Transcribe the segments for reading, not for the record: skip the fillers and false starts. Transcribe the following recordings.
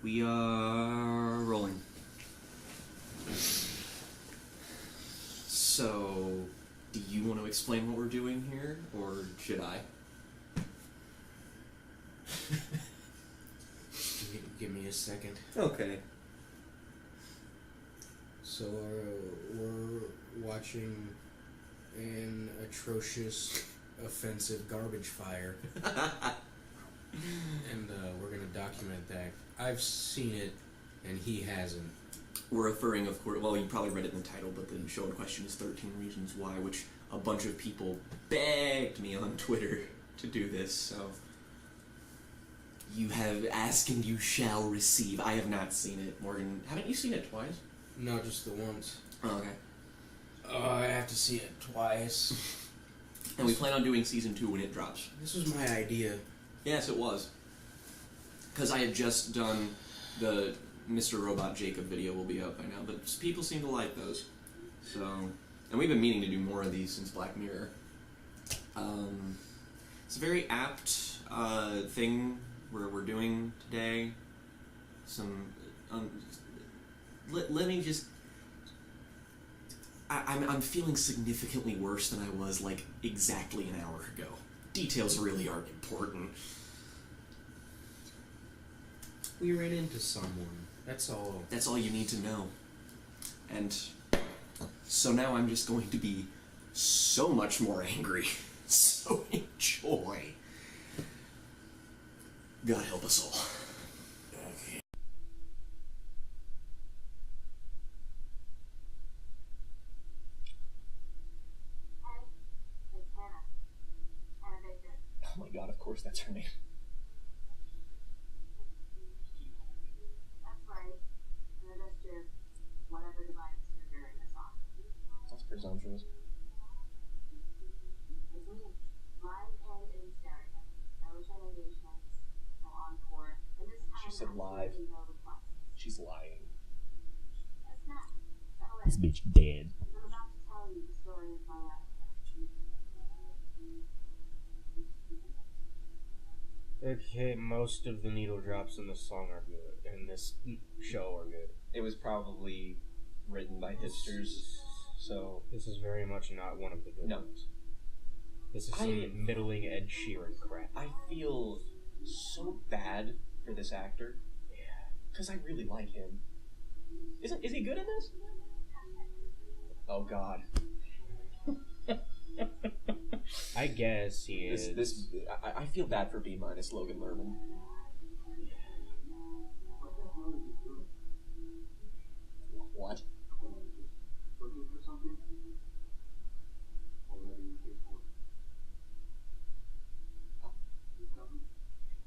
We are rolling. So, do you want to explain what we're doing here, or should I? Give me a second. Okay. So we're watching an atrocious, offensive garbage fire. And we're going to document that. I've seen it, and he hasn't. We're referring, of course, well, you probably read it in the title, but the show in question is 13 Reasons Why, which a bunch of people begged me on Twitter to do this, so... You have asked and you shall receive. I have not seen it, Morgan. Haven't you seen it twice? No, just the once. Oh, okay. Oh, I have to see it twice. And we plan on doing season 2 when it drops. This was my idea. Yes, it was. Because I had just done the Mr. Robot Jacob video will be up by now, but people seem to like those. So, and we've been meaning to do more of these since Black Mirror. It's a very apt thing we're doing today. Some, let me just. I'm feeling significantly worse than I was like exactly an hour ago. Details really aren't important. We ran into someone. That's all. That's all you need to know. And so now I'm just going to be so much more angry. So enjoy. God help us all. Okay. Oh my god, of course that's her name. That's right. And that's your whatever device you're hearing this on. That's presumptuous. It's me. Live and in stereo. No return engagements. No encore. And this time She said live. no requests. She's lying. That's not. Settle This in. bitch dead. I'm about to tell you the story of my life. Okay, most of the needle drops in this song are good, and this show are good. It was probably written by hipsters, so... This is very much not one of the good No. ones. This is some middling Ed Sheeran crap. I feel so bad for this actor. Yeah. Because I really like him. Is he good in this? Oh god. I guess he is. I feel bad for B- Logan Lerman. What?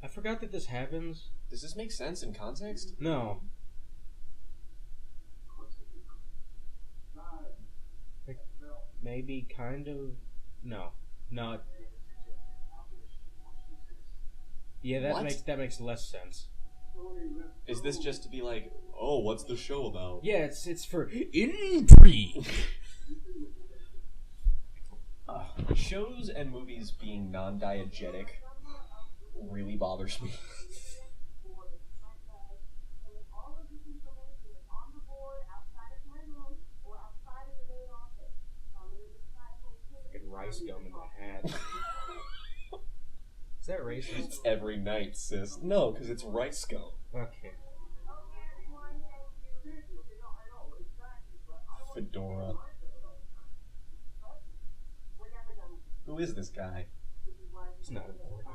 I forgot that this happens. Does this make sense in context? No. Like, maybe, kind of. No. No. Yeah, that makes less sense. Is this just to be like, oh, what's the show about? Yeah, it's for intrigue. Shows and movies being non-diegetic really bothers me. Fucking rice gum in my hat. Is that racist? It's every night, sis. No, because it's rice gum. Okay. Fedora. Who is this guy? It's not important.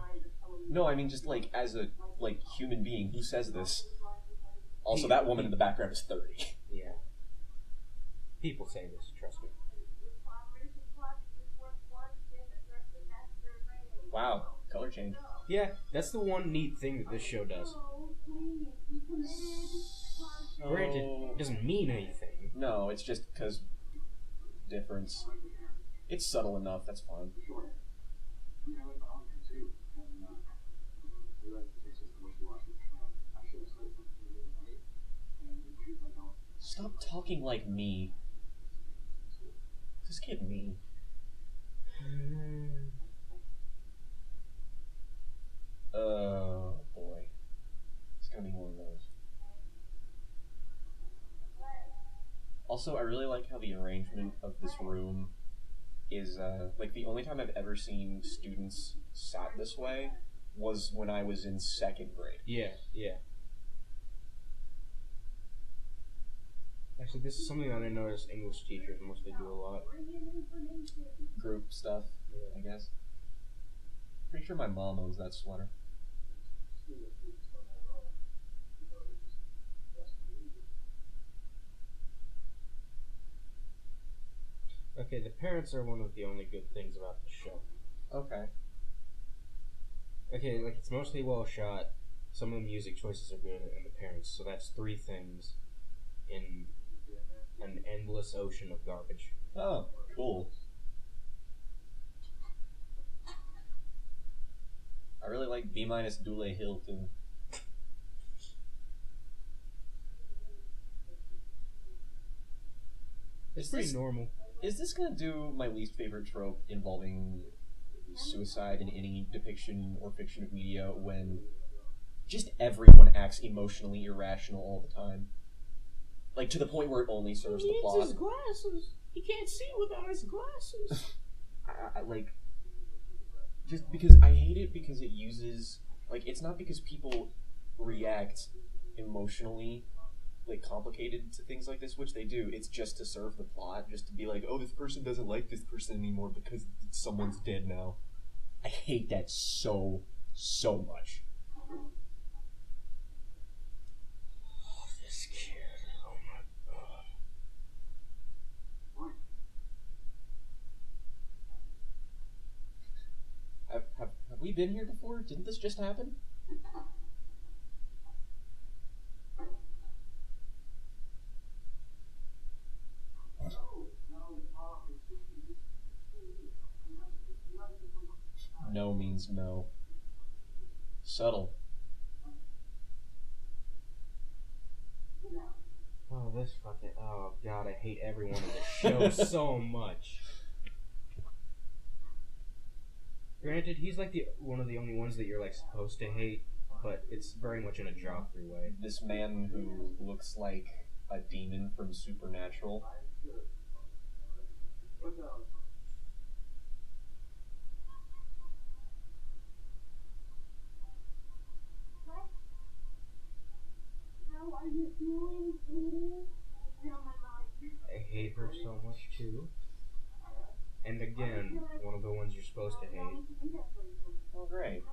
No, I mean just like as a human being, who says this? Also, that woman in the background is 30. Yeah. People say this, trust me. Wow, color change. Yeah, that's the one neat thing that this show does. Granted, it doesn't mean anything. No, it's just because difference. It's subtle enough, that's fine. Stop talking like me. This kid mean. Oh boy. It's gonna be one of those. Also, I really like how the arrangement of this room is, like, the only time I've ever seen students sat this way was when I was in 2nd grade. Yeah. Actually, this is something that I notice English teachers mostly do a lot. Group stuff, I guess. Pretty sure my mom owns that sweater. Okay, the parents are one of the only good things about the show. Okay. Okay, like, it's mostly well shot, some of the music choices are good, and the parents, so that's 3 things in an endless ocean of garbage. Oh, cool. I really like B- Dule Hill, too. It's pretty normal. Is this gonna do my least favorite trope involving suicide in any depiction or fiction of media when just everyone acts emotionally irrational all the time? Like, to the point where it only serves the plot. He needs his glasses. He can't see without his glasses. I like... Just because I hate it because it uses... Like, it's not because people react emotionally, like, complicated to things like this, which they do. It's just to serve the plot, just to be like, oh, this person doesn't like this person anymore because someone's dead now. I hate that so much. Oh, this kid. Oh my god. Have we been here before? Didn't this just happen? No means no. Subtle. Oh, this fucking... Oh, God, I hate everyone in the show so much. Granted, he's like one of the only ones that you're like supposed to hate, but it's very much in a Joffrey way. This man who looks like a demon from Supernatural. How are you doing, sweetie? I hate her so much too. And again, one of the ones you're supposed to hate. Oh, great.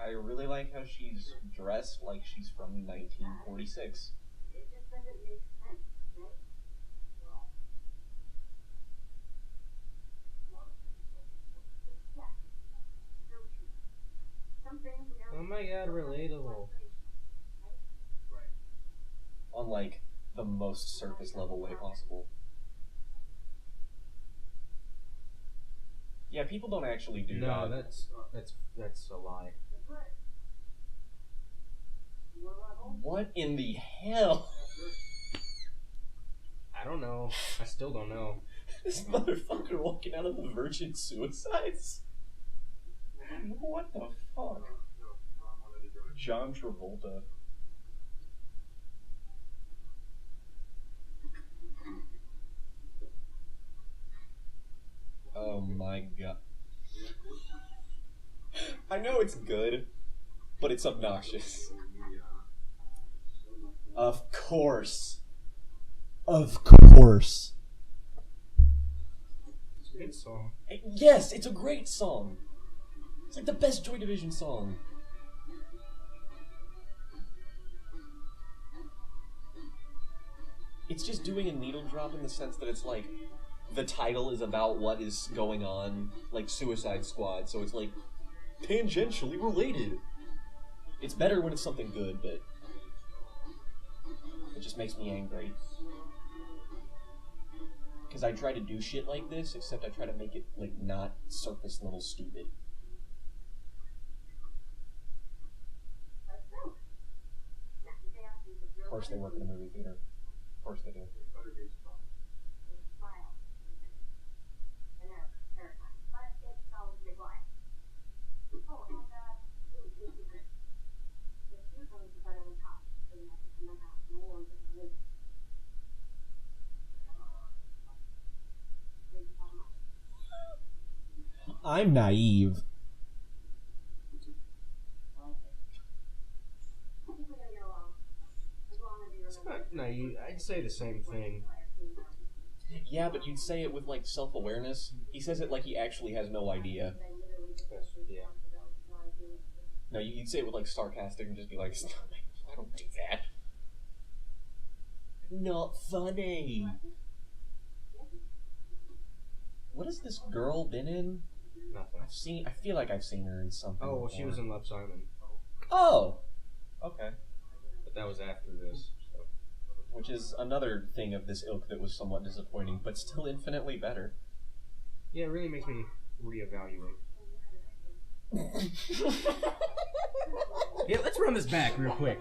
I really like how she's dressed like she's from 1946. It just doesn't make sense, right? Exactly. So true. Some things we Oh my god, relatable. On, like, the most surface level way possible. Yeah, people don't actually do that. No, that's a lie. What in the hell? I don't know. I still don't know. This motherfucker walking out of the Virgin Suicides? What the fuck? John Travolta. Oh my god. I know it's good, but it's obnoxious. Of course. Of course. It's a good song. Yes, it's a great song. It's like the best Joy Division song. It's just doing a needle drop in the sense that it's like the title is about what is going on, like Suicide Squad, so it's like tangentially related. It's better when it's something good, but it just makes me angry. Because I try to do shit like this, except I try to make it, like, not surface level stupid. Of course they work in a movie theater. Of course they do. I'm naive. I think we're gonna get along. As long as you It's remember. not naive. I'd say the same thing. Yeah, but you'd say it with like self-awareness. He says it like he actually has no idea. Yeah. No, you'd say it with like sarcastic and just be like, I don't do that. Not funny. What has this girl been in? Nothing. I feel like I've seen her in something. Oh, well, she was in Love, Simon. Oh! Okay. But that was after this. So. Which is another thing of this ilk that was somewhat disappointing, but still infinitely better. Yeah, it really makes me reevaluate. Yeah, let's run this back real quick.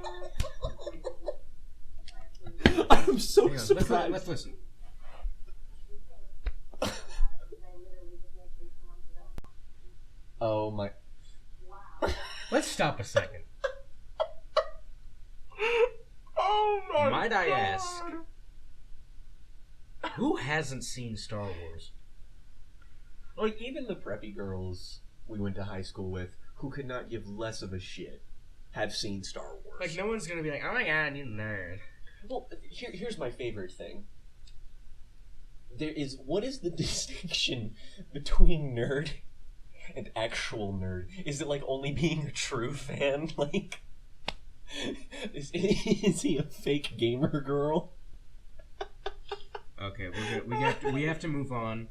I'm so Hang on, surprised. let's listen. Oh my. Let's stop a second. Oh my. Might I ask, who hasn't seen Star Wars? Like, even the preppy girls we went to high school with, who could not give less of a shit, have seen Star Wars. Like, no one's gonna be like, oh my god, you nerd. Well, here's my favorite thing. What is the distinction between nerd and actual nerd? Is it like only being a true fan? Like, is he a fake gamer girl? Okay, we have to move on,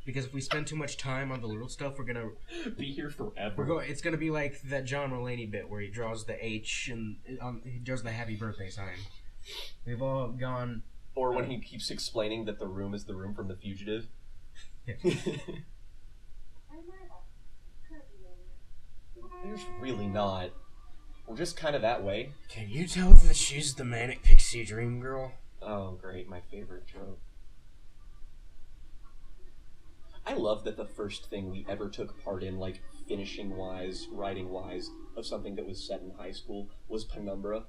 because if we spend too much time on the little stuff, we're gonna Be here forever. It's gonna be like that John Mulaney bit where he draws the H and he draws the happy birthday sign. We've all gone. Or when he keeps explaining that the room is the room from The Fugitive. There's really not. We're just kind of that way. Can you tell that she's the manic pixie dream girl? Oh, great, my favorite trope. I love that the first thing we ever took part in, like, finishing-wise, writing-wise, of something that was set in high school was Penumbra.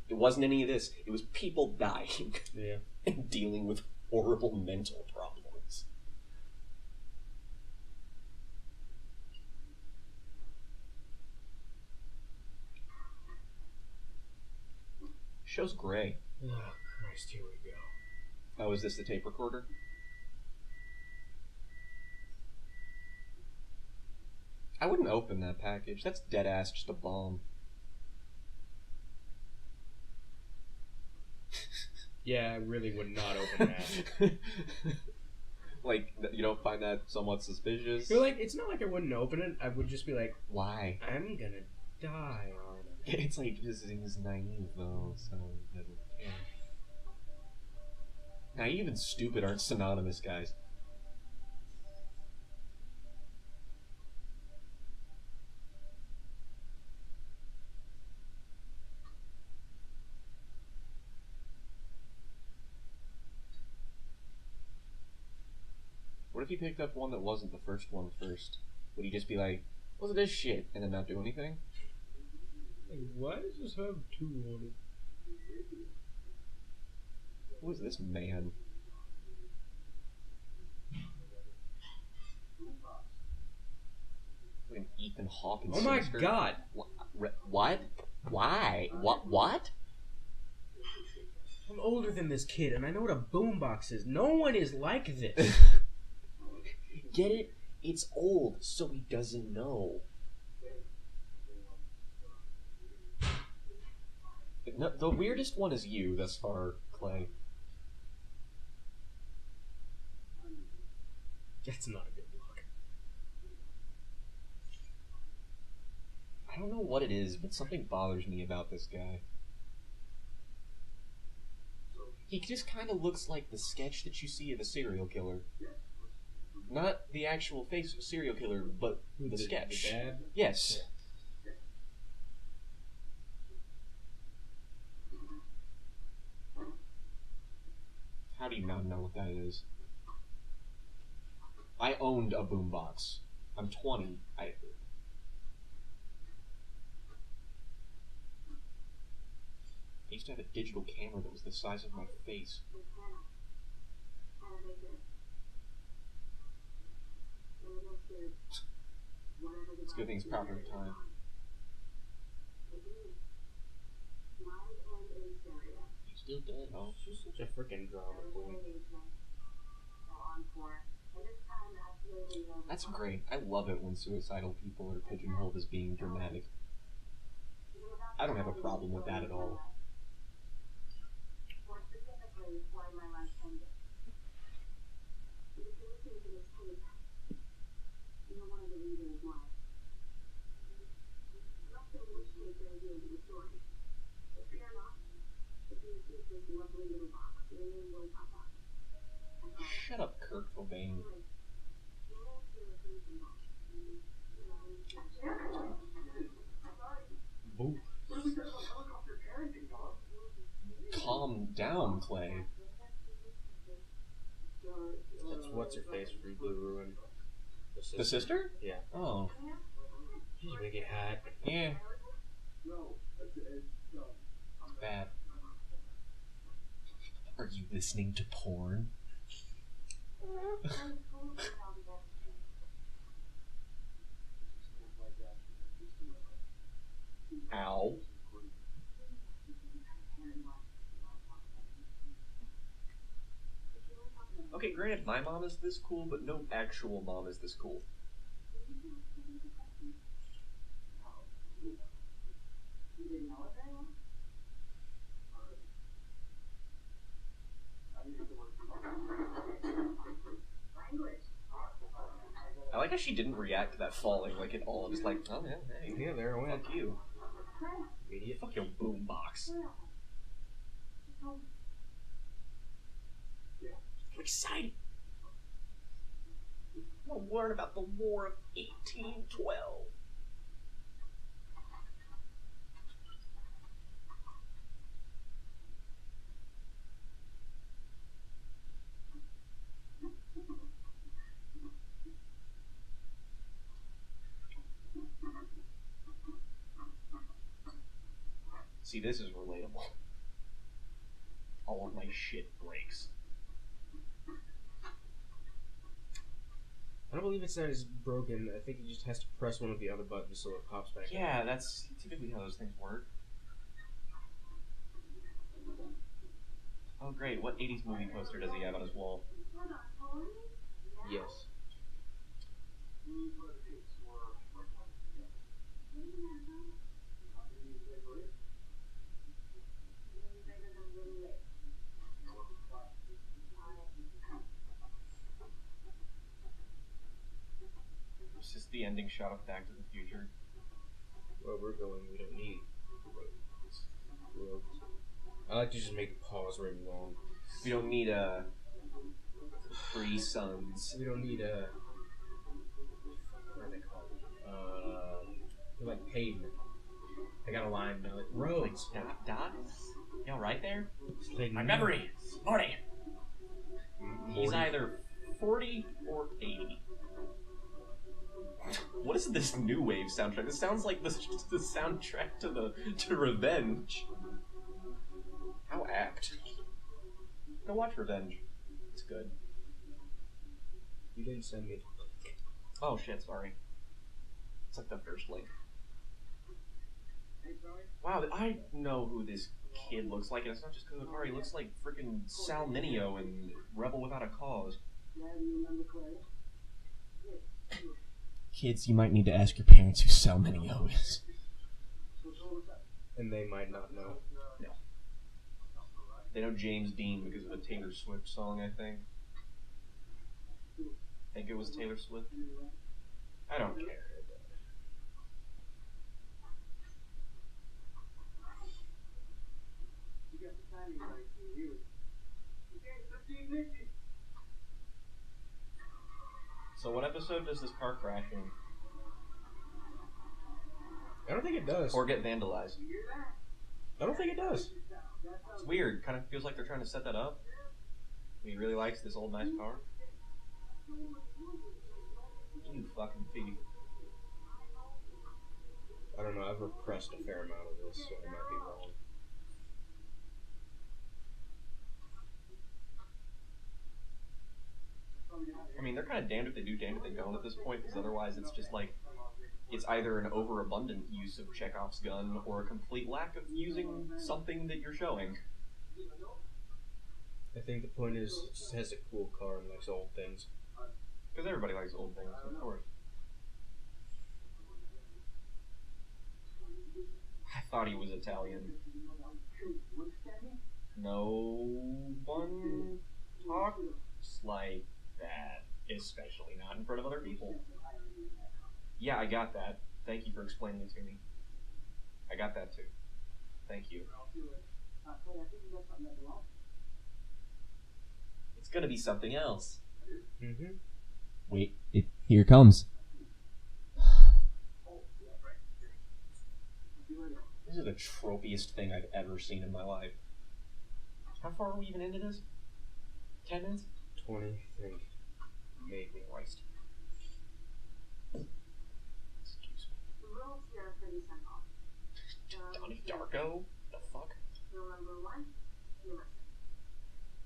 It wasn't any of this. It was people dying. Yeah. And dealing with horrible mental problems. Show's gray. Oh Christ, here we go. Oh, is this the tape recorder? I wouldn't open that package. That's dead ass just a bomb. Yeah, I really would not open that. Like, you don't find that somewhat suspicious? You're like, it's not like I wouldn't open it. I would just be like, Why? I'm gonna die on it. It's like visiting is naive, though, so he doesn't care. Naive and stupid aren't synonymous, guys. What if he picked up one that wasn't the first one first? Would he just be like, what's this shit, and then not do anything? Like, why does this have 2 on it? Who is this man? Like an Ethan Hawke and Oh my Sinister. god! What? Why? What? I'm older than this kid, and I know what a boombox is. No one is like this. Get it? It's old, so he doesn't know. No, the weirdest one is you thus far, Clay. That's not a good look. I don't know what it is, but something bothers me about this guy. He just kind of looks like the sketch that you see of a serial killer. Not the actual face of a serial killer, but the sketch. The dad? Yes. How do you not know what that is? I owned a boombox. I'm 20. I used to have a digital camera that was the size of my face. Hannah. Hannah Baker. There was no Let's give things proper time. You still dead? Oh, she's such a freaking drama queen. That's great. I love it when suicidal people are pigeonholed as being dramatic. I don't have a problem with that at all. More specifically, why my life ended. If you're listening to this tape, you're one of the reasons why. I'm not saying which tape they're revealed in the story. But fear not, if you keep this lovely little box, your name will pop up. Shut up, Kurt Cobain. Boo. Calm down, Clay. That's what's her face from Blue Ruin. The sister? Yeah. Oh. She's wicked hot. Yeah. Bad. Are you listening to porn? Ow. Okay, granted, my mom is this cool, but no actual mom is this cool. I like how she didn't react to that falling like at all. Just like, oh yeah, hey, Yeah, there I went. fuck you. Idiot. Fuck your boombox. I'm excited. I want to learn about the War of 1812. See, this is relatable. All of my shit breaks. I don't believe it's that it's broken. I think it just has to press one of the other buttons so it pops back. Yeah, that's typically how those things work. Oh great, what 80s movie poster does he have on his wall? Yes. It's just the ending shot of Back to the Future. Where we're going, we don't need roads. I like to just make the pause really long. We don't need Free Suns. We don't need what are they called? They're like pavement. I got a line now. Like roads. Doc? You alright there? Like, My memory! Morty! He's Morty. either 40 or 80. What is this new wave soundtrack? This sounds like the soundtrack to Revenge. How apt. Go watch Revenge. It's good. You didn't send me. Oh shit, sorry. It's like the first link. Wow, I know who this kid looks like, and it's not just because of the car. He looks like freaking Sal Mineo in Rebel Without a Cause. Kids, you might need to ask your parents who Sal Mineo is. And they might not know. No. They know James Dean because of a Taylor Swift song, I think. I think it was Taylor Swift. I don't care. So what episode does this car crash in? I don't think it does. Or get vandalized? I don't think it does. It's weird. Kind of feels like they're trying to set that up. He really likes this old nice car. You fucking thief. I don't know. I've repressed a fair amount of this, so I might be wrong. I mean, they're kind of damned if they do, damned if they don't at this point, because otherwise it's just like, it's either an overabundant use of Chekhov's gun or a complete lack of using something that you're showing. I think the point is, it just has a cool car and likes old things. Because everybody likes old things, of course. I thought he was Italian. No one talks like that, especially not in front of other people. Yeah, I got that. Thank you for explaining it to me. I got that too. Thank you. It's gonna be something else. Mm-hmm. Wait, here it comes. This is the tropiest thing I've ever seen in my life. How far are we even into this? 10 minutes? 20, I think. Maybe. Christ. Excuse me. The rules here are pretty simple. Donnie Darko? The fuck? Rule number 1, you listen.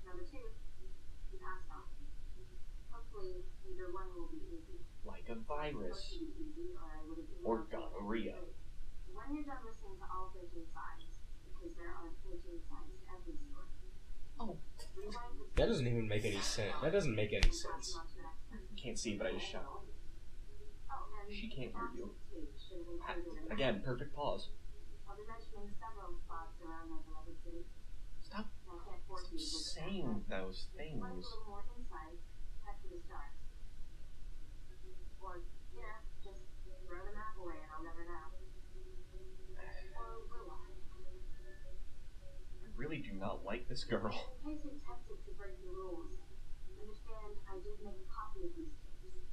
Number 2, you pass it on. Hopefully, either one will be easy. Like a It's virus. supposed to be easy, or I would have Or emailed you. gonorrhea. When you're done listening to all 13 sides, because there are 13 sides to every story. Oh. Rewind the That doesn't even make any sense. That doesn't make any sense. Can't see, but I just shut up. Oh, and She can't hear you. tape should have included a Again, perfect pause. I'll be mentioning several spots around my beloved city. Stop I can't force you to visit saying those them. things. Want a little more insight? Head for the stars. Or, just throw the map away and I'll never know. Or will I? I really do not like this girl. In case you're tempted to break the rules, understand I did make a copy of these tapes.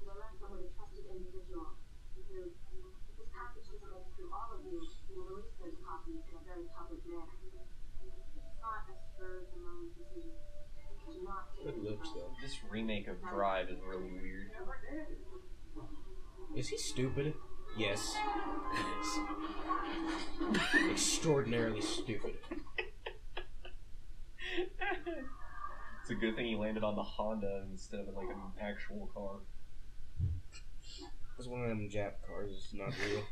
They left them with a trusted individual who, if this package doesn't make it through all of you, will release those copies in a very public manner. It's not a spur of the moment decision. Do not take Good it looks, personally. though. This remake of Drive is really weird. Is he stupid? Yes. Yes. Extraordinarily stupid. It's a good thing he landed on the Honda instead of like an actual car. Because one of them Jap cars is not real.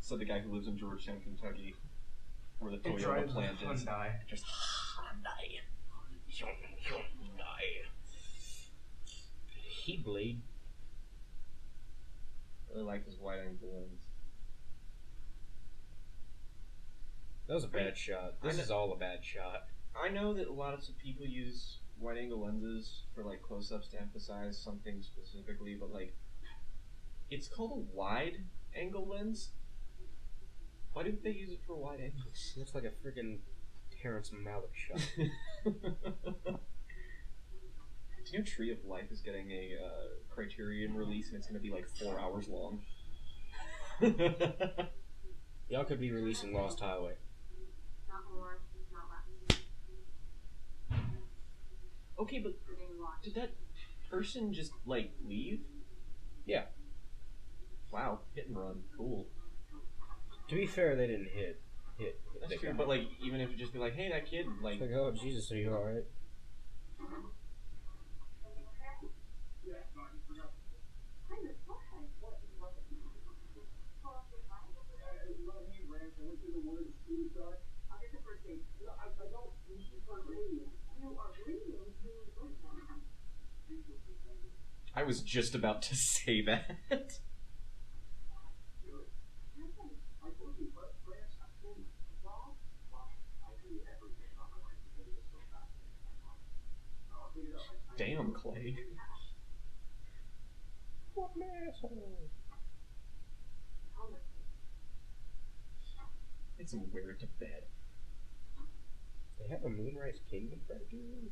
So the guy who lives in Georgetown, Kentucky, where the It Toyota drives a plant is. Hyundai. Just Hyundai. Hyundai. He bleed. Really like his wide angle lens. That was a bad shot. This is all a bad shot. I know that a lot of people use wide angle lenses for like close ups to emphasize something specifically, but like it's called a wide angle lens. Why didn't they use it for wide angles? Looks like a freaking Terrence Malick shot. Do you know Tree of Life is getting a Criterion release and it's going to be like 4 hours long? Y'all could be releasing Lost Highway. Not more, not less. Okay, but You're being watched. did that person just like leave? Yeah. Wow, hit and run, cool. To be fair, they didn't hit That's the true, guy. but like even if it just be like, hey, that kid, like, It's like, oh Jesus, are you alright? I was just about to say that. Damn, Clay. What an asshole. It's wear it to bed. They have a Moonrise Kingdom Criterion?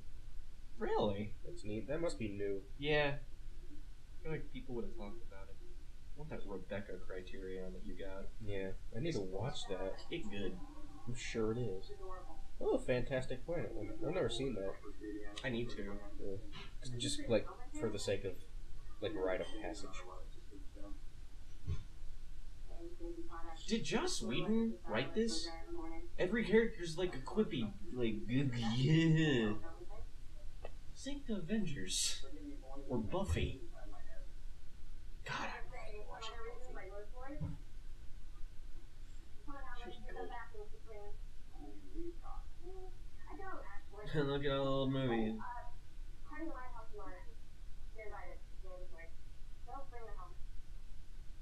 Really? That's neat. That must be new. Yeah. I feel like people would have talked about it. I want that Rebecca Criterion that you got. Yeah, I need to watch that. It's good. I'm sure it is. Oh, Fantastic Planet. I've never seen that. I need to. Yeah. Just like for the sake of like rite of passage. Did Joss Whedon write this? Every character's like a quippy, like, yeah. Think the Avengers. Or Buffy. God, I really watched Buffy. Look at all the old movies.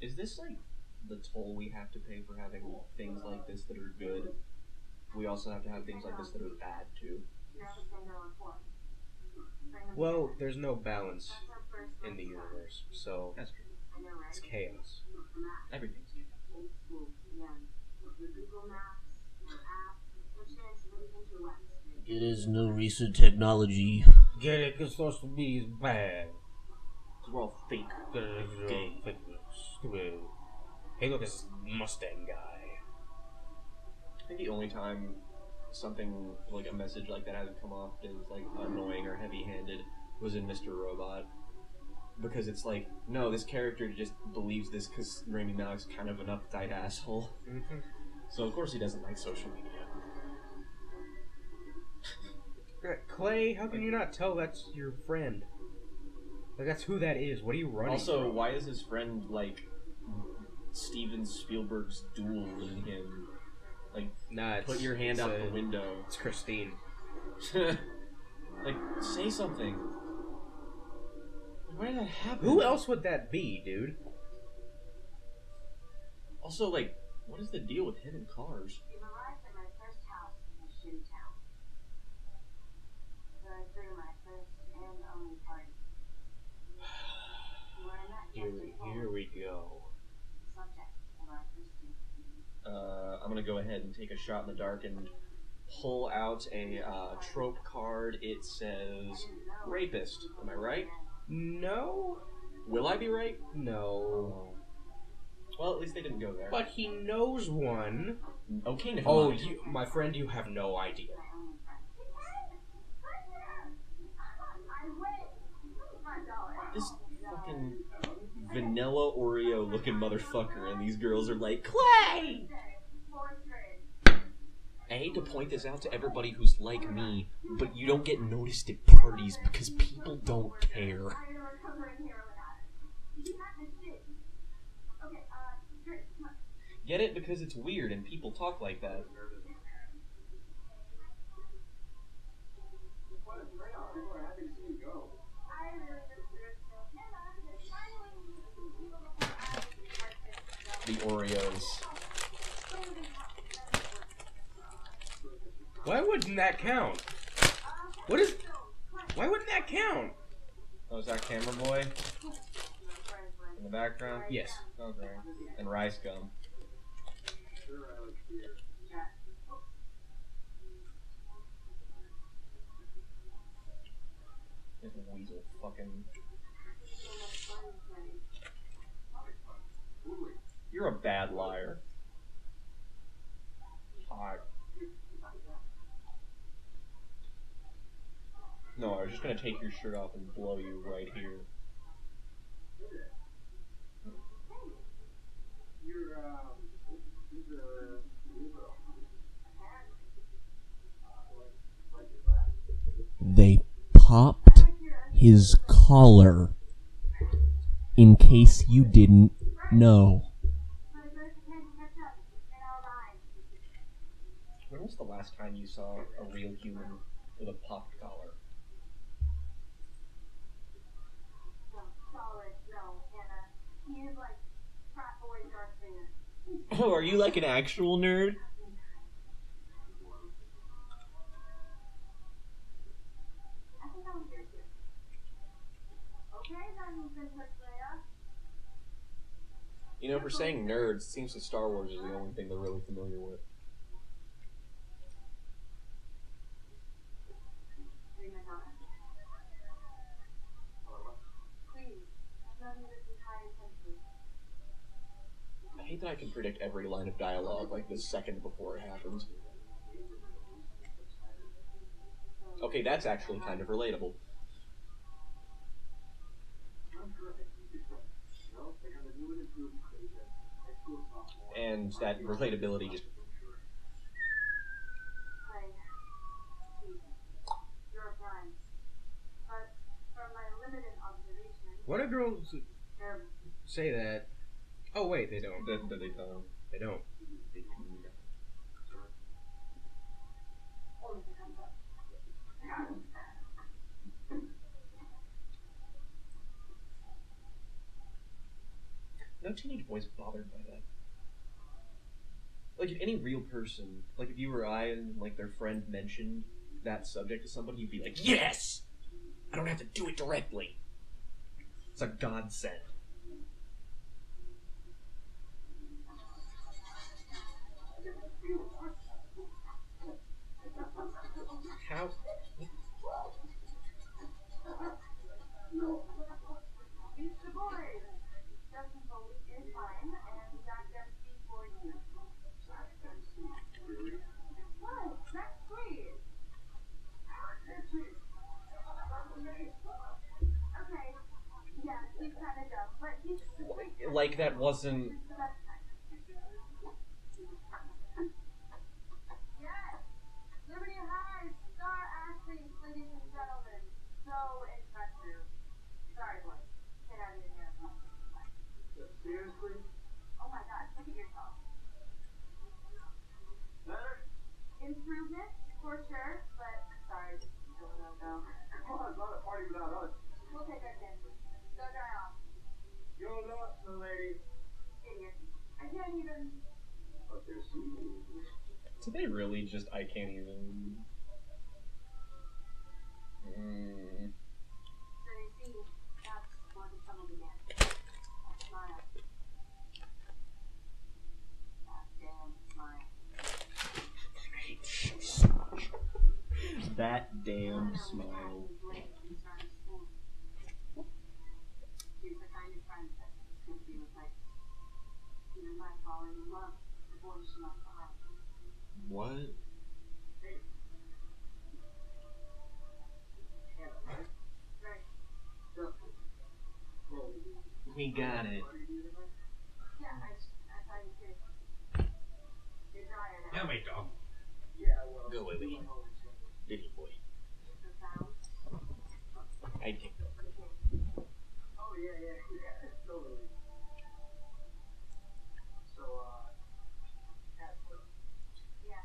Is this like the toll we have to pay for having things like this that are good? We also have to have things like this that are bad too. Well, there's no balance in the universe, so That's true. it's chaos. Everything's chaos. It is no recent technology. Get it, because social media is bad. We're all fake. Gay. Stupid. Hey, look, this Mustang guy. I think the only time something like a message like that hasn't come off as like annoying or heavy-handed was in Mr. Robot, because it's like, no, this character just believes this because Rami Malek's kind of an uptight asshole. Mm-hmm. So of course he doesn't like social media. Clay, how can you not tell that's your friend? Like, that's who that is. What are you running Also, from? why is his friend like Steven Spielberg's duel in him? Like, Nah, put your hand out the window. It's Christine. Like, say something. Why did that happen? Who else would that be, dude? Also, like, what is the deal with him and cars? You've arrived at my first house in a shitty town. Where I threw my first and only party. Where I met Here we go. the subject of our first date. I'm gonna go ahead and take a shot in the dark and pull out a trope card. It says rapist. Am I right? No? Will I be right? No. Well, at least they didn't go there. But he knows one. Okay, never Oh, mind. my friend, you have no idea. My only friend. I win! $5. This fucking vanilla Oreo looking motherfucker, and these girls are like, Clay! Fourth grade. I hate to point this out to everybody who's like me, but you don't get noticed at parties because people don't care. I'm recovering hero without it. You have this shit. Okay, Chris, come on. Get it? Because it's weird and people talk like that. I really just The Oreos. Why wouldn't that count? Why wouldn't that count? Oh, is that Camera Boy in the background? Yes. Okay. And Rice Gum. This weasel fucking... You're a bad liar. Hot. No, I was just gonna take your shirt off and blow you right here. They popped his collar. In case you didn't know. When was the last time you saw a real human with a popped collar? Oh, are you like an actual nerd? You know, for saying nerds, it seems that Star Wars is the only thing they're really familiar with. I hate that I can predict every line of dialogue like the second before it happens. Okay, that's actually kind of relatable. And that relatability just... girls say that. Oh wait, they don't. That they don't. They don't. They do not. No teenage boy's bothered by that. Like, if any real person, like if you or I and like their friend mentioned that subject to somebody, you'd be like, yes! I don't have to do it directly. It's a godsend. How? Beach the boys. Justin Foley is fine, and Jack Dempsey for you. What? That's sweet. Okay. Yeah, he's kind of dumb, but he's Like that wasn't. the best kind. Yes. Liberty High star athletes, ladies and gentlemen. So impressive. Sorry, boys. Get out of your hair. Seriously? Oh my gosh, look at yourself. Better? Improvement, for sure, but sorry, still a no-go. Come on, it's not a party without us. We'll take our chances. Go dry off. You're not the lady. Idiot. I can't even... But there's some rules. Did they really just? I can't even. So you see, that's where the trouble began. Smile. That damn smile. That damn smile. He's the kind of friend that's going to be replaced. Even by falling in love before she left behind. What? Right. We got it. Yeah, I thought you could. You're drier now. Yeah, my dog. Go away. Little boy. The sounds. I take that. Oh, yeah, totally. So, Yeah.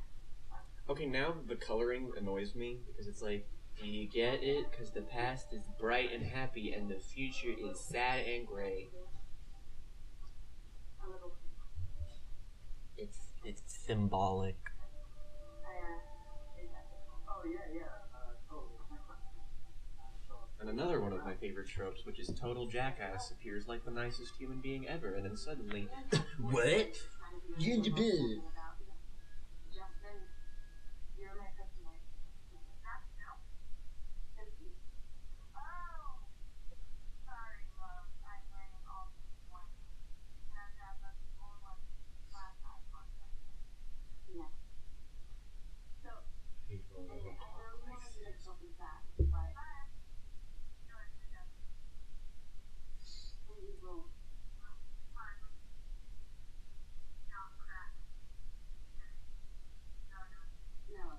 Okay, now the coloring annoys me because it's like, do you get it? Because the past is bright and happy and the future is sad and gray. A little. It's symbolic. oh, yeah, totally. And another one of my favorite tropes, which is total jackass, appears like the nicest human being ever, and then suddenly, What? Justin, you're my kryptonite. Oh, sorry, love. I'm learning all these points. Can I grab us all one last eye contact? Yeah. So, People I don't talk really like wanted to this. make something fast, but and we will. No.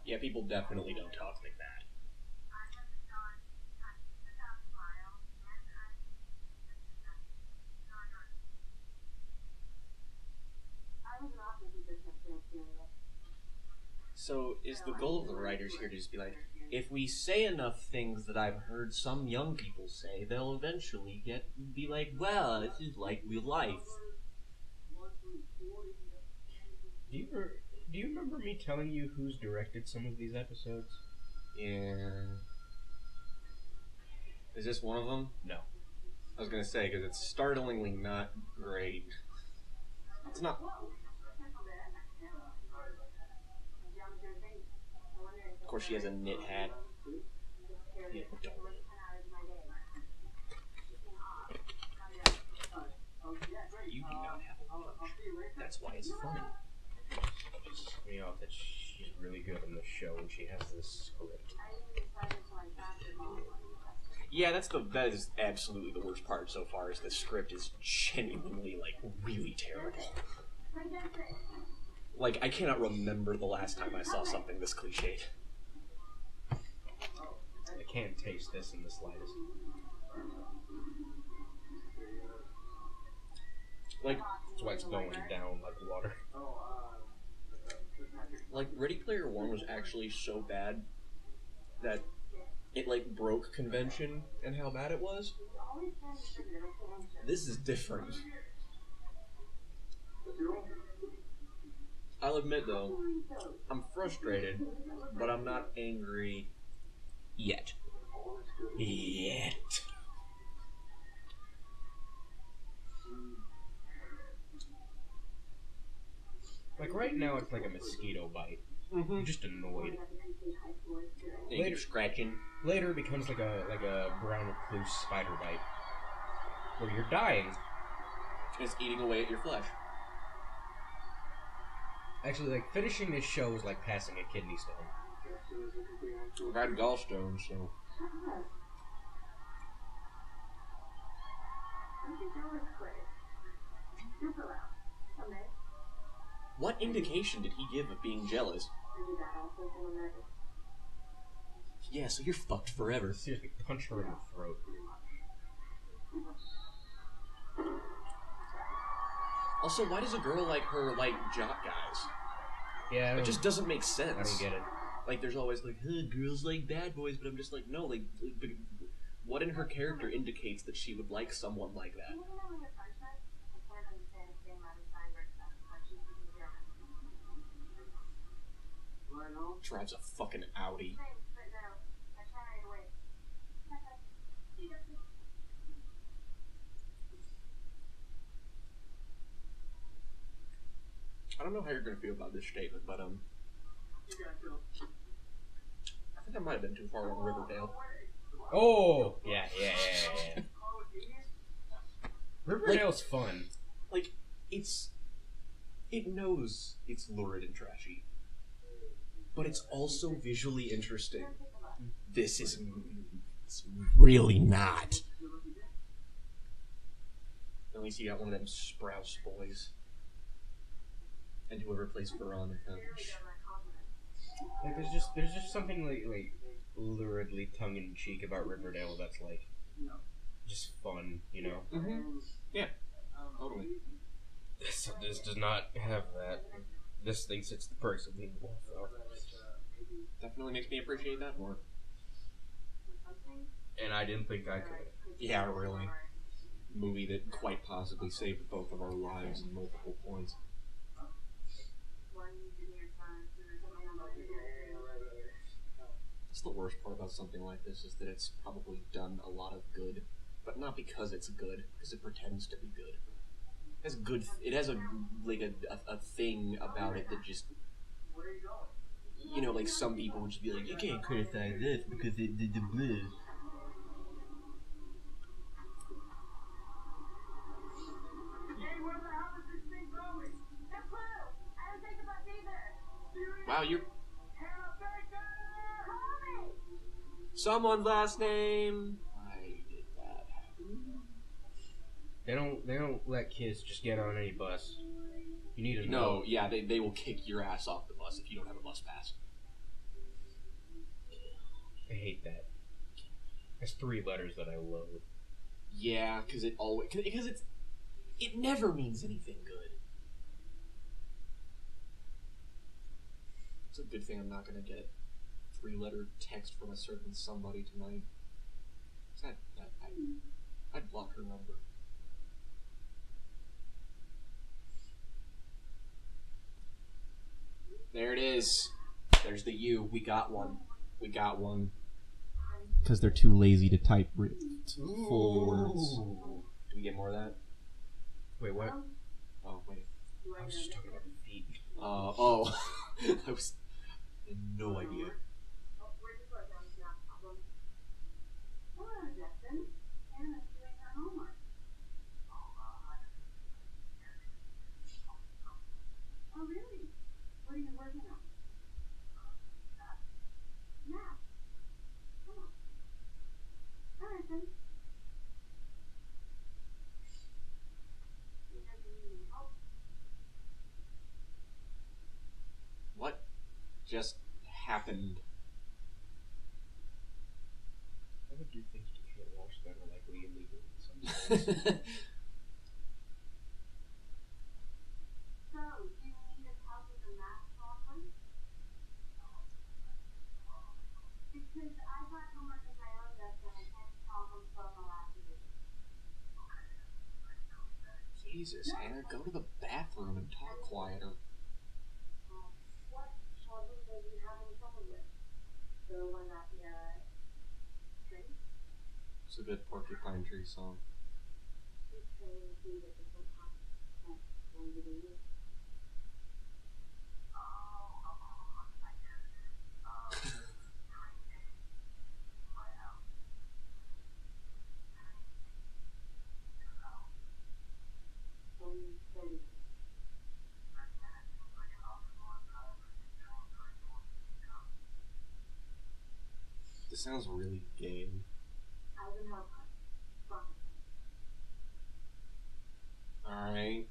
yeah, people definitely don't talk like that. I was an opera teacher for a period. So, is the goal of the writers here to just be like, if we say enough things that I've heard some young people say, they'll eventually be like, well, this is like real life. Do you remember me telling you who's directed some of these episodes? Yeah. Is this one of them? No. I was gonna say, because it's startlingly not great. It's not. Of course, she has a knit hat. Yeah, don't. You do not have a lunch. That's why it's funny. Just put me off that she's really good in the show and she has this script. Yeah, that is absolutely the worst part so far. Is the script is genuinely like really terrible. Like I cannot remember the last time I saw something this cliched. I can't taste this in the slightest. Like, that's why it's going down like water. Like, Ready Player One was actually so bad that it, like, broke convention and how bad it was. This is different. I'll admit, though, I'm frustrated, but I'm not angry yet. Yet. Like, right now it's like a mosquito bite. I'm just annoyed. And you're scratching. Later it becomes like a brown recluse spider bite. Where you're dying. It's eating away at your flesh. Actually, like, finishing this show is like passing a kidney stone. I've had gallstones, so... What indication did he give of being jealous? Yeah, so you're fucked forever. Seriously, punch her in the throat. Also, why does a girl like her like jock guys? Yeah, It just doesn't make sense. I don't get it. Like, there's always like, girls like bad boys, but I'm just like, no, like, what in her character indicates that she would like someone like that? Drives a fucking Audi. I don't know how you're gonna feel about this statement, but I think I might have been too far on Riverdale. Oh! Yeah. Riverdale's fun. Like, it knows it's lurid and trashy, but it's also visually interesting. This is it's really not. At least you got one of them Sprouse boys. And whoever plays Veronica. Like, there's just something like luridly tongue in cheek about Riverdale that's like just fun, you know? Mm-hmm. Yeah, totally. This does not have that. This thinks it's the perks of being a wallflower. Definitely makes me appreciate that more. And I didn't think I could. Yeah, really. Movie that quite possibly saved both of our lives in multiple points. That's the worst part about something like this, is that it's probably done a lot of good, but not because it's good, because it pretends to be good. It has a thing about it that just, you know, like some people would just be like, you can't criticize this because it did the blue. Wow, you're... Someone's last name. Why did that happen? They don't let kids just get on any bus. You need to know. No, yeah, they will kick your ass off the bus if you don't have a bus pass. I hate that. There's 3 letters that I loathe. Yeah, because it never means anything good. It's a good thing I'm not gonna get 3-letter text from a certain somebody tonight. I'd block her number. There it is. There's the U. We got one. Because they're too lazy to type full words. Do we get more of that? Wait, what? Oh, wait. I was just talking about the feet. Oh. I was... I had no idea. Oh, really? What are you working on? Yeah. Come on. All right, then. You guys need any help? What just happened? I would do things to get washed that are likely illegal in some sense. Jesus, Hannah, go to the bathroom and talk quieter. What childhood are you having trouble with? The one that tree? It's a good Porcupine Tree song. Keep training food at different times. Like during the day. This sounds really gay. Ivanhoe Park. Rocket. Alright.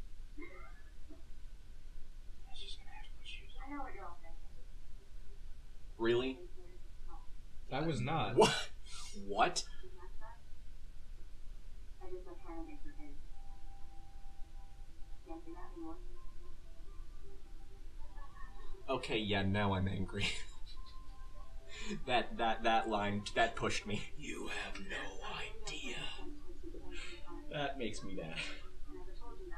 I know what you're all thinking. Really? I was not. What? What? You like that? I just like trying to make your head. Can't do that anymore. Okay, yeah, now I'm angry. that line, that pushed me. You have no idea. That makes me mad. I never told you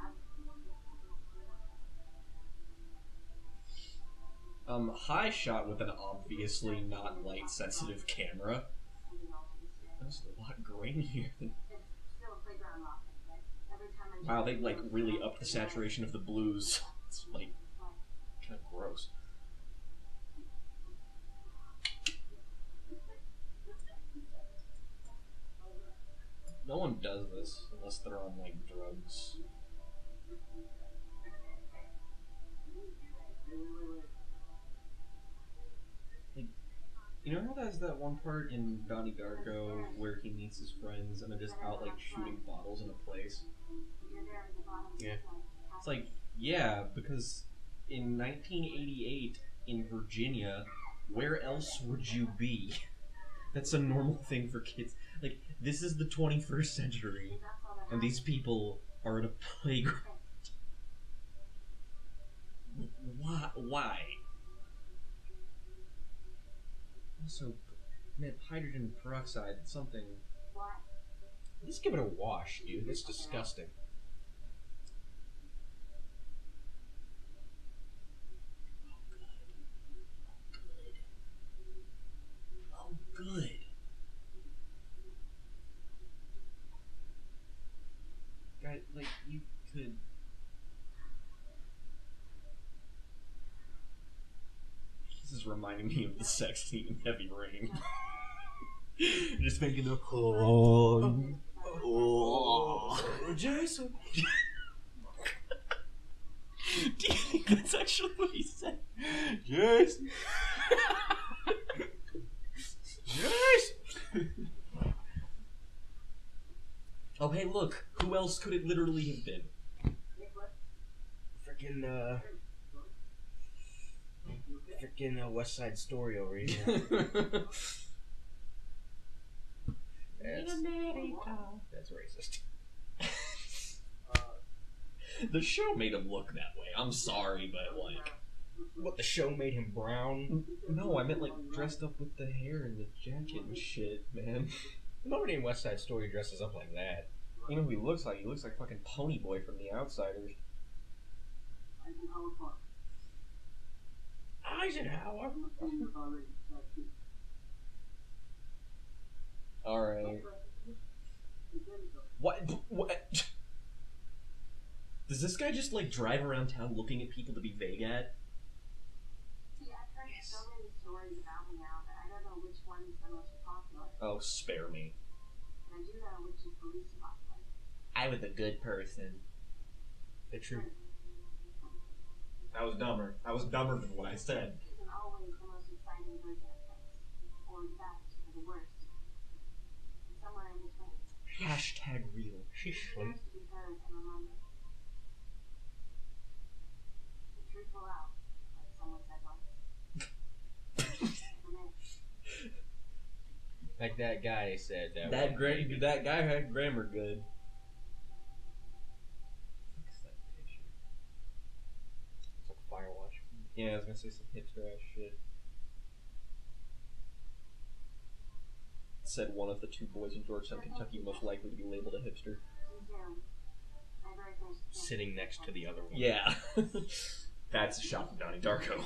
that. High shot with an obviously not light sensitive camera. That's a lot grainier than. It's still a playground rocket, right? Every time Wow, they like really upped the saturation of the blues. It's like kind of gross. No one does this unless they're on like drugs. Like, you know how there's that one part in Donnie Darko where he meets his friends and they're just out like shooting bottles in a place? Yeah. It's like, yeah, because in 1988 in Virginia, where else would you be? That's a normal thing for kids. Like, this is the 21st century, and these people are at a playground. Why? Also, man, hydrogen peroxide, something. Just give it a wash, dude. It's disgusting. Oh, good. Guy, like, you could. This is reminding me of the sex scene in Heavy Rain. Just making the. Jason. Do you think that's actually what he said? Yes. Yes! Oh, hey, look. Who else could it literally have been? Freaking West Side Story over here. That's racist. The show made him look that way. I'm sorry, but like. What, the show made him brown? No, I meant like dressed up with the hair and the jacket and shit, man. Nobody in West Side Story dresses up like that. You know who he looks like? He looks like fucking Pony Boy from The Outsiders. Eisenhower Park. Eisenhower? You've already tattooed. Alright. What? Does this guy just like drive around town looking at people to be vague at? See, I've heard so many stories about me now that I don't know which one is the most popular. Oh, spare me. And I do know which is the least popular. I was a good person. The truth. That was dumber. That was dumber than what I said. Isn't always the most exciting version of things. Or the best, or the worst. And somewhere in between. Hashtag real. She's It slim. deserves to be heard and remembered. The truth will out, like someone said once. For me. Like that guy said. That guy had grammar good. What's that picture? It's like Firewatch. Yeah, I was gonna say some hipster ass shit. Said one of the two boys in Georgetown, Kentucky, most likely to be labeled a hipster. Sincerely. I My very first kiss. sitting next to the other one. Yeah. That's a shot from Donnie Darko.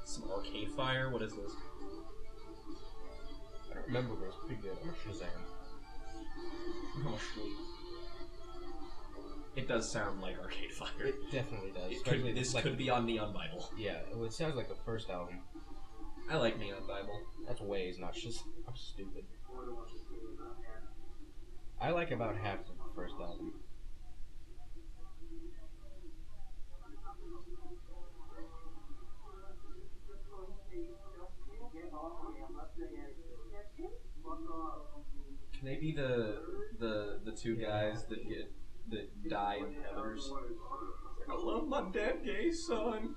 Some Arcade Fire? What is this? I don't remember, but it was pretty good. Or Shazam. Oh, sweet. It does sound like Arcade Fire. It definitely does. This could be on Neon Bible. Yeah, well, it sounds like the first album. I like Neon Bible. That's Ways, not just. I'm stupid. I like about half of the first album. Can they be the two guys that die in Heathers? I love my dead gay son.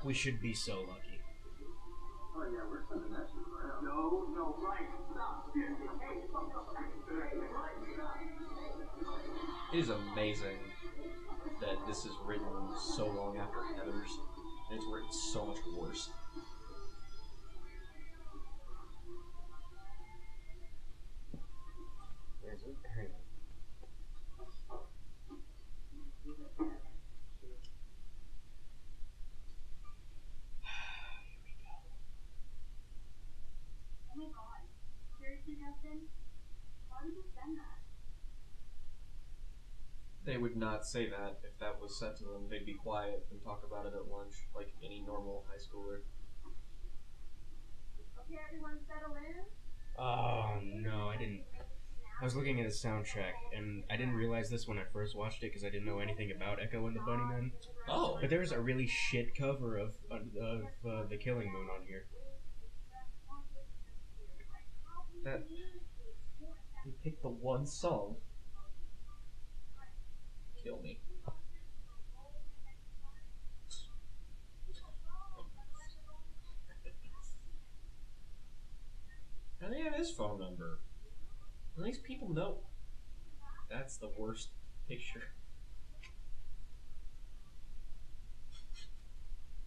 We should be so lucky. Oh yeah, we're sending that shit around. No, right. Stop. It is amazing that this is written so long after Heathers, and it's written so much worse. Where is it? Hang on. Oh my god. Seriously, Justin? Why would you send that? They would not say that if that was said to them. They'd be quiet and talk about it at lunch, like any normal high schooler. Okay, everyone settle in. Oh no, I didn't. I was looking at the soundtrack, and I didn't realize this when I first watched it because I didn't know anything about Echo and the Bunnymen. Oh, But there's a really shit cover of The Killing Moon on here. that you picked the one song. Kill me. How do they have his phone number? At least people know. That's the worst picture.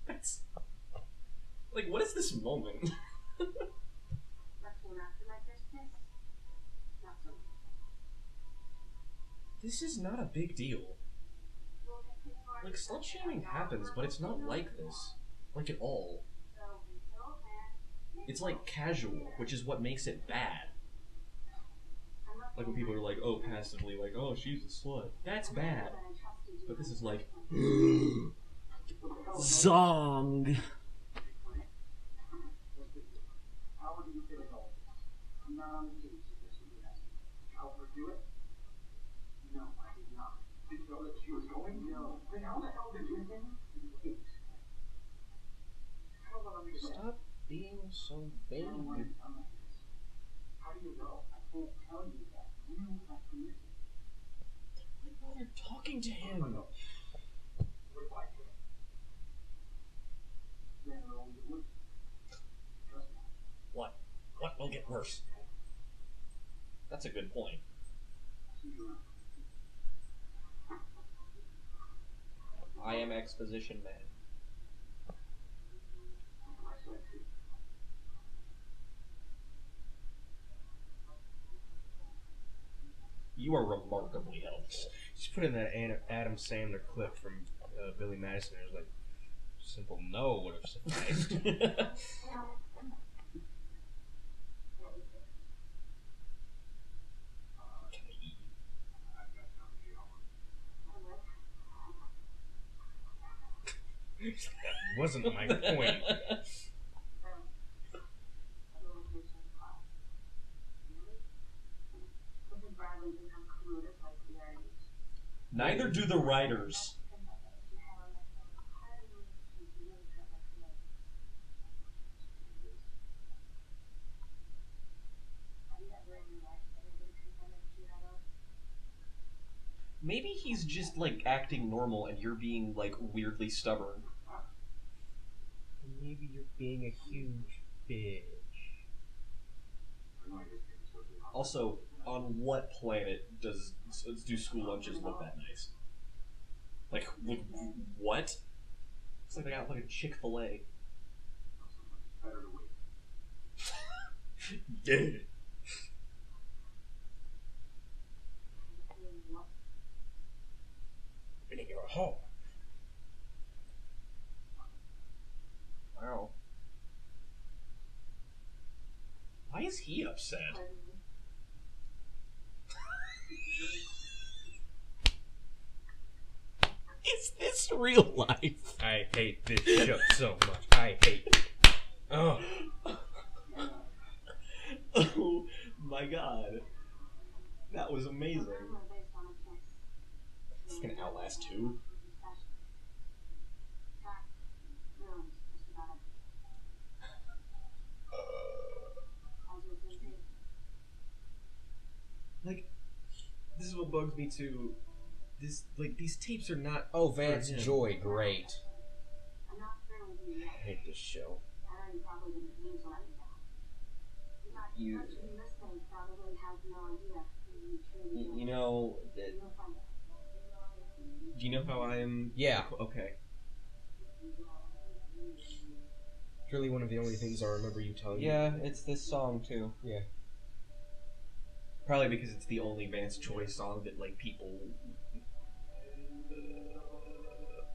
That's like, what is this moment? That came after my first kiss. Not so much. This is not a big deal. We'll get pretty far. Like, slut shaming happens, but it's not like this. Like, at all. So, until then, It's like casual, which is what makes it bad. I'm not Like when people are like, oh, passively, like, oh, she's a slut. That's bad. that I trusted you. But this is like, Song. How do you fit it all? I'm not on the case if this would be asking. Did you help her do it? No, I did not. Did you know that she was going? No. Then how the hell did you get it? I don't want to stop being so vague. How do you know? I can't tell you that. You have permission. They're talking to him. What if I do it? Then it'll only get worse. Trust me. What? What will get worse? That's a good point. See you around. I am exposition man. I swear to you. You are remarkably helpful. Just put in that Adam Sandler clip from Billy Madison. It was like, simple no would have sufficed. That wasn't my point. Doesn't Bradley become clueless like we are each? Neither do the writers. Maybe he's just like acting normal and you're being like weirdly stubborn. Maybe you're being a huge bitch. Also, on what planet do school lunches look that nice? Like, what? Looks like they got like a Chick-fil-A. Better to wait. Yeah. Oh. Wow. Why is he upset? Is this real life? I hate this show so much. I hate it. Oh. Oh my god. That was amazing. It's gonna outlast 2. Like, this is what bugs me too. These tapes are not. Oh, Vance for him. Joy, great. I'm not through with you I yet. hate this show. I know you probably didn't mean to let me down. Besides, You- most of you listening probably have no idea who you truly are. You know, You'll find out. do you know how I am? Yeah. Okay. It's really one of the only things I remember you telling me. Yeah, it's this song too. Yeah. Probably because it's the only Vance Joy song that like people.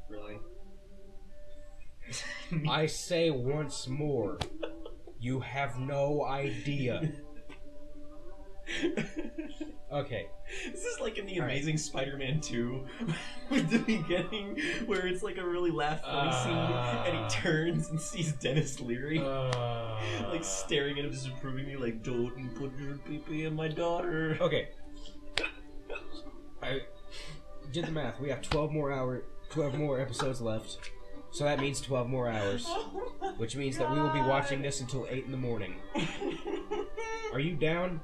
Really. I say once more, you have no idea. Okay. This is like in the All right. Amazing Spider-Man 2 with the beginning where it's like a really funny scene and he turns and sees Dennis Leary like staring at him disapprovingly like, don't put your pee-pee in my daughter. Okay. I did the math. We have 12 more episodes left. So that means 12 more hours. Which means that we will be watching this until 8 in the morning. Are you down?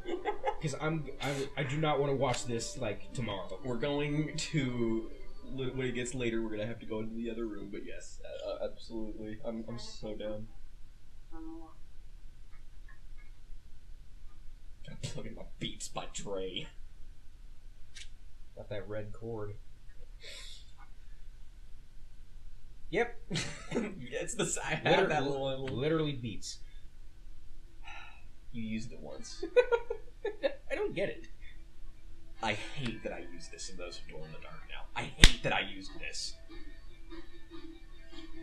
Because I do not want to watch this like tomorrow. We're going to, when it gets later, we're gonna have to go into the other room. But yes, absolutely, I'm so down. I'm plugging my Beats by Dre. Got that red cord. Yep. It's the I have that little. Literally Beats. You used it once. I don't get it. I hate that I use this in those who door in the dark now. I hate that I used this.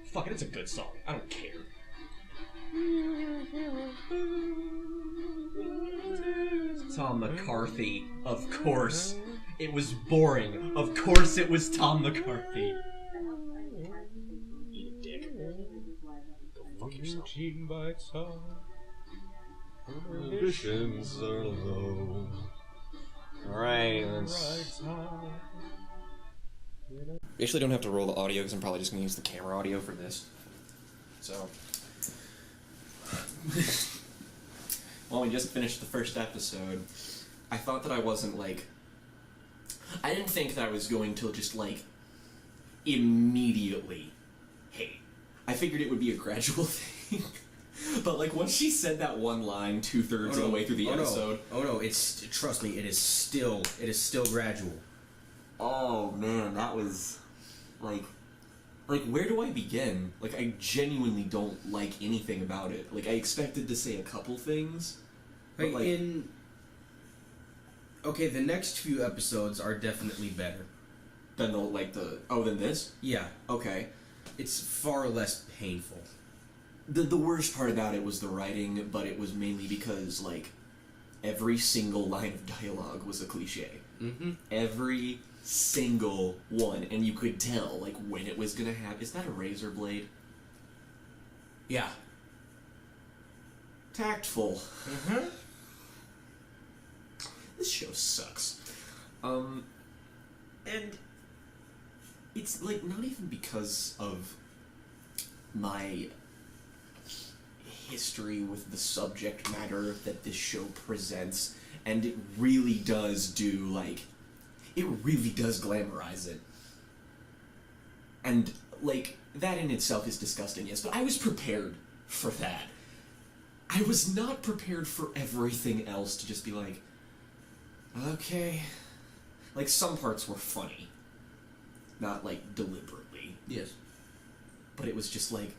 Fuck it, it's a good song. I don't care. Tom McCarthy, of course. It was boring. Of course it was Tom McCarthy. Eat a dick. Go fuck yourself. Ambitions are low. Alright, let's. We actually don't have to roll the audio because I'm probably just going to use the camera audio for this. So. Well, we just finished the first episode. I thought that I wasn't like. I didn't think that I was going to just like. Immediately hate. I figured it would be a gradual thing. But like once she said that one line 2/3 of the way through the episode. No, it's trust me, it is still gradual. Oh man, that was like where do I begin? Like I genuinely don't like anything about it. Like I expected to say a couple things. But like Okay, the next few episodes are definitely better. than than this? Yeah. Okay. It's far less painful. The worst part about it was the writing, but it was mainly because like every single line of dialogue was a cliche. Mm-hmm. Every single one, and you could tell like when it was gonna happen. Is that a razor blade? Yeah. Tactful. Mm-hmm. This show sucks. And it's like not even because of my history with the subject matter that this show presents, and it really does glamorize it. And like that in itself is disgusting, yes, but I was prepared for that. I was not prepared for everything else to just be like, okay. Like, some parts were funny. Not, like, deliberately. Yes. But it was just like,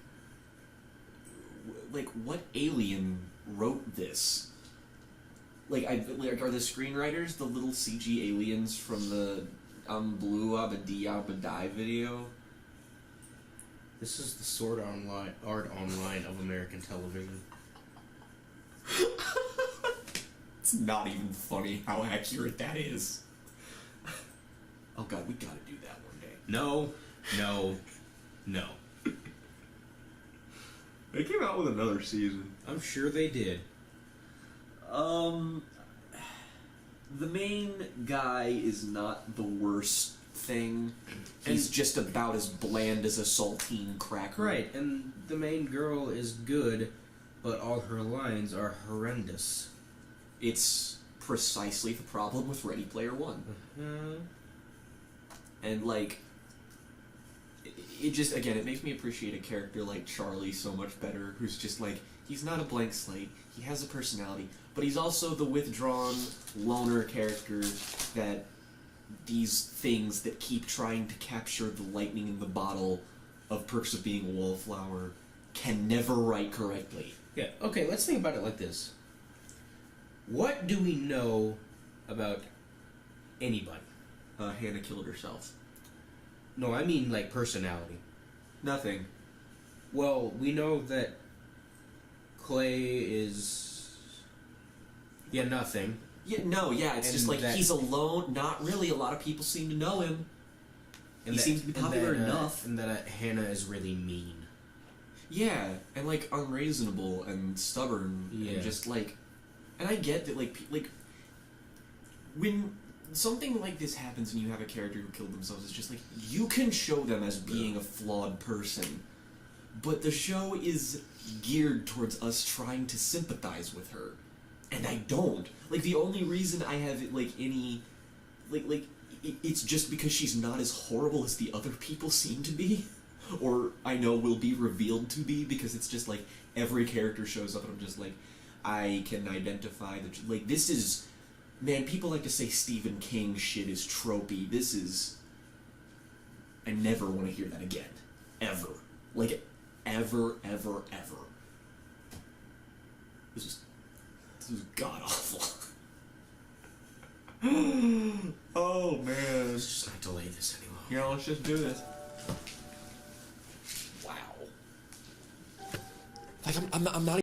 what alien wrote this? Like, are the screenwriters the little CG aliens from the Blue Abadi Abadai video. This is the Sword Art Online of American television. It's not even funny how accurate that is. Oh god, we gotta do that one day. No. They came out with another season. I'm sure they did. The main guy is not the worst thing. He's just about as bland as a saltine cracker. Right, and the main girl is good, but all her lines are horrendous. It's precisely the problem with Ready Player One. And, like, it just, again, it makes me appreciate a character like Charlie so much better, who's just, like, he's not a blank slate, he has a personality, but he's also the withdrawn, loner character that these things that keep trying to capture the lightning in the bottle of Perks of Being a Wallflower can never write correctly. Yeah, okay, let's think about it like this. What do we know about anybody? Hannah killed herself. No, I mean, like, personality. Nothing. Well, we know that Clay is... Yeah, nothing. Yeah, no, yeah, it's And just like that- he's alone. Not really. A lot of people seem to know him. He seems to be popular enough. And that Hannah is really mean. Yeah, and like unreasonable and stubborn and just like, and I get that like when something like this happens and you have a character who killed themselves, it's just like you can show them as being a flawed person, but the show is geared towards us trying to sympathize with her, and I don't. Like the only reason I have like any it's just because she's not as horrible as the other people seem to be. Or I know will be revealed to be, because it's just like every character shows up and I'm just like, I can identify that. Like, this is, man, people like to say Stephen King shit is tropey. This is, I never want to hear that again. Ever. Like, ever. This is god awful. Oh man. Let's just not delay this anymore. Yeah, let's just do this. Like, I'm not